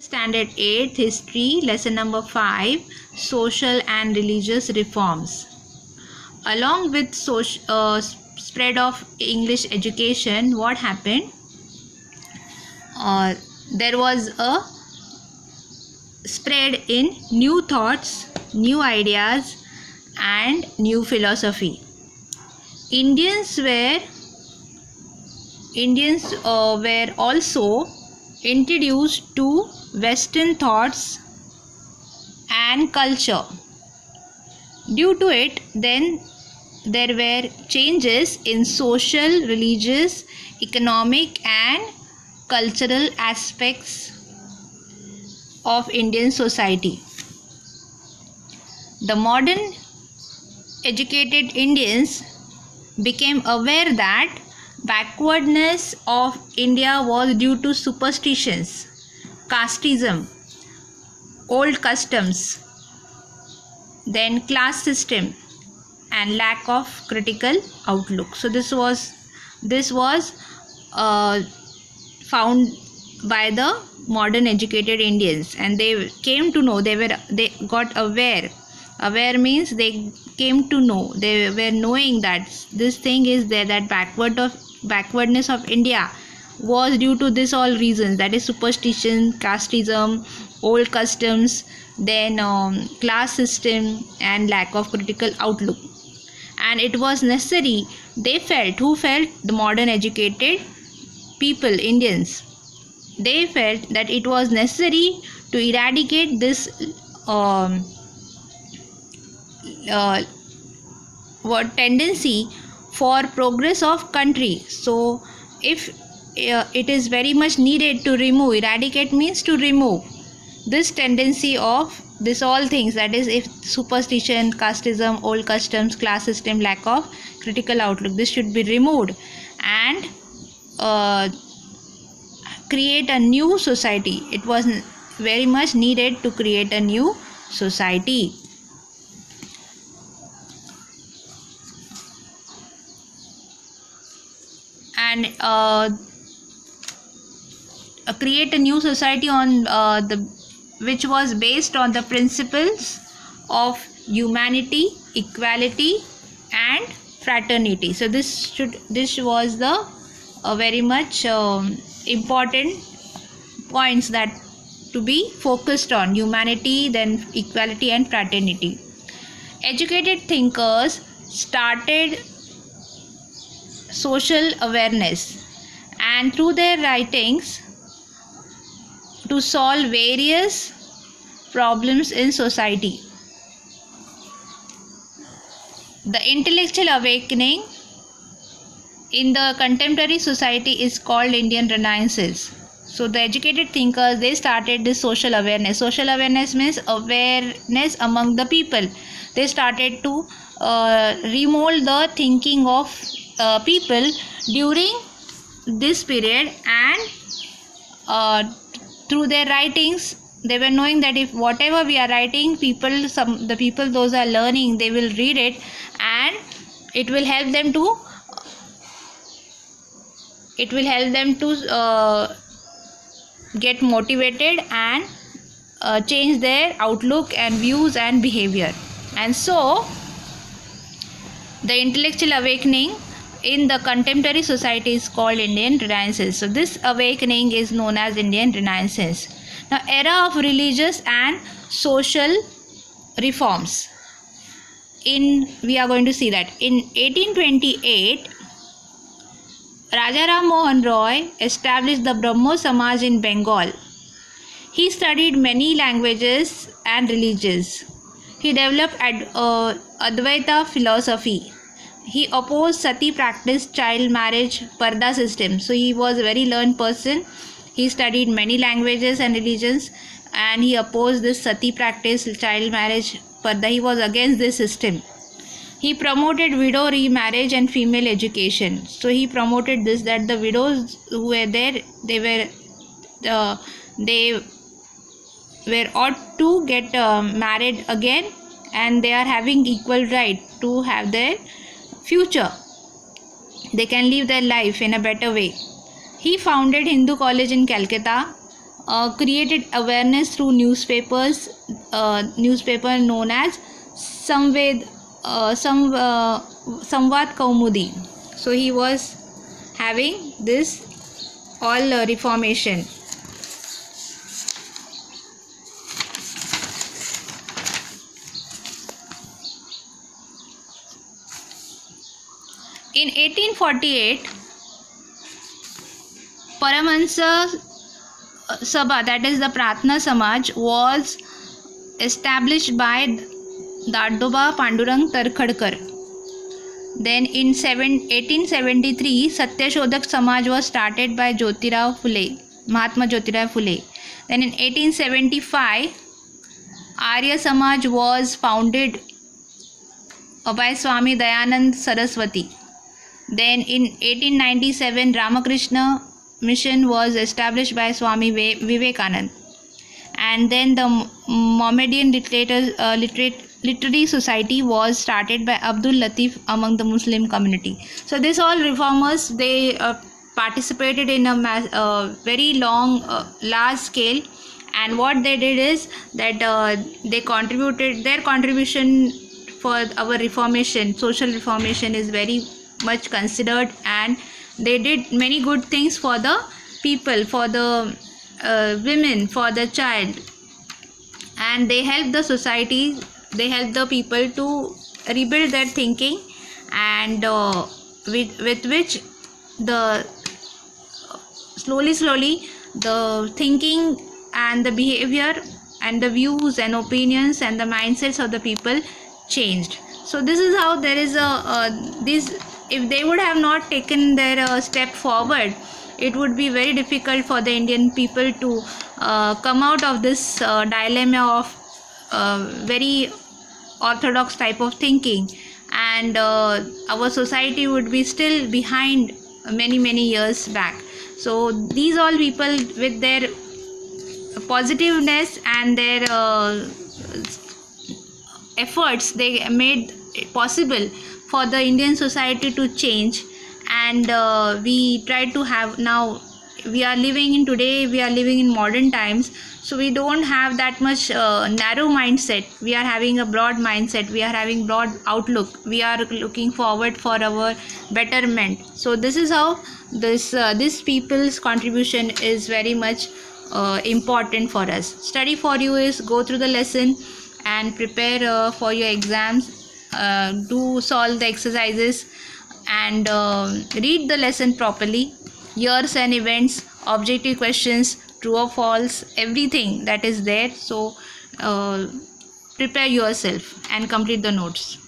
Standard 8 History, lesson number 5, Social and Religious Reforms. Along with spread of English education, what happened? There was a spread in new thoughts, new ideas, and new philosophy. Indians were also introduced to Western thoughts and culture. Due to it, then there were changes in social, religious, economic, and cultural aspects of Indian society. The modern educated Indians became aware that backwardness of India was due to superstitions, casteism, old customs, then class system, and lack of critical outlook. So this was found by the modern educated Indians, and they came to know, they got aware. Aware means they came to know, they were knowing that this thing is there, that backwardness of India was due to this all reasons, that is superstition, casteism, old customs, then class system, and lack of critical outlook. And it was necessary, they felt, who felt? The modern educated people, Indians. They felt that it was necessary to eradicate this tendency for progress of country. So if it is very much needed to remove, eradicate means to remove this tendency of this all things, that is, if superstition, casteism, old customs, class system, lack of critical outlook, this should be removed, and create a new society. It was very much needed to create a new society. And create a new society on which was based on the principles of humanity, equality, and fraternity. So this was the very much important points that to be focused on: humanity, then equality, and fraternity. Educated thinkers started social awareness, and through their writings to solve various problems in society. The intellectual awakening in the contemporary society is called Indian Renaissance. So the educated thinkers, they started this social awareness. Social awareness means awareness among the people. They started to remold the thinking of people during this period, and through their writings they were knowing that if whatever we are writing, the people those are learning, they will read it, and it will help them to get motivated and change their outlook and views and behavior. And so the intellectual awakening in the contemporary society is called Indian Renaissance. So this awakening is known as Indian Renaissance. Now, era of religious and social reforms. We are going to see that in 1828, Raja Ram Mohan Roy established the Brahmo Samaj in Bengal. He studied many languages and religions. He developed Advaita philosophy. He opposed sati practice, child marriage, parda system. So he was a very learned person. He studied many languages and religions, and he opposed this sati practice, child marriage, parda. He was against this system. He promoted widow remarriage and female education. So he promoted this, that the widows who were there, they were ought to get married again, and they are having equal right to have their future. They can live their life in a better way. He founded Hindu College in Calcutta. created awareness through newspapers, newspaper known as Samvad Kaumudi. So he was having this all reformation. In 1848, Paramahansa Sabha, that is the Pratna Samaj, was established by Dadoba Pandurang Tarkhadkar. Then in 1873, Satyashodhak Samaj was started by Jyotirao Phule, Mahatma Jyotirao Phule. Then in 1875, Arya Samaj was founded by Swami Dayanand Saraswati. Then in 1897, Ramakrishna Mission was established by Swami Vivekanand. And then the Mohammedan Literary Society was started by Abdul Latif among the Muslim community. So these all reformers, they participated in a very large scale, and what they did is that they contributed, their contribution for our reformation, social reformation, is very much considered, and they did many good things for the people, for the women, for the child, and they helped the society, they helped the people to rebuild their thinking, and with which the slowly the thinking and the behavior and the views and opinions and the mindsets of the people changed. So this is how there is this, if they would have not taken their step forward, it would be very difficult for the Indian people to come out of this dilemma of very orthodox type of thinking, and our society would be still behind many years back. So these all people, with their positiveness and their efforts, they made it possible for the Indian society to change, and we try to have, now we are living in modern times, so we don't have that much narrow mindset. We are having a broad mindset, we are having broad outlook, we are looking forward for our betterment. So this is how this people's contribution is very much important for us. Study for you is go through the lesson and prepare for your exams. Do solve the exercises and read the lesson properly. Years and events, objective questions, true or false, everything that is there. So prepare yourself and complete the notes.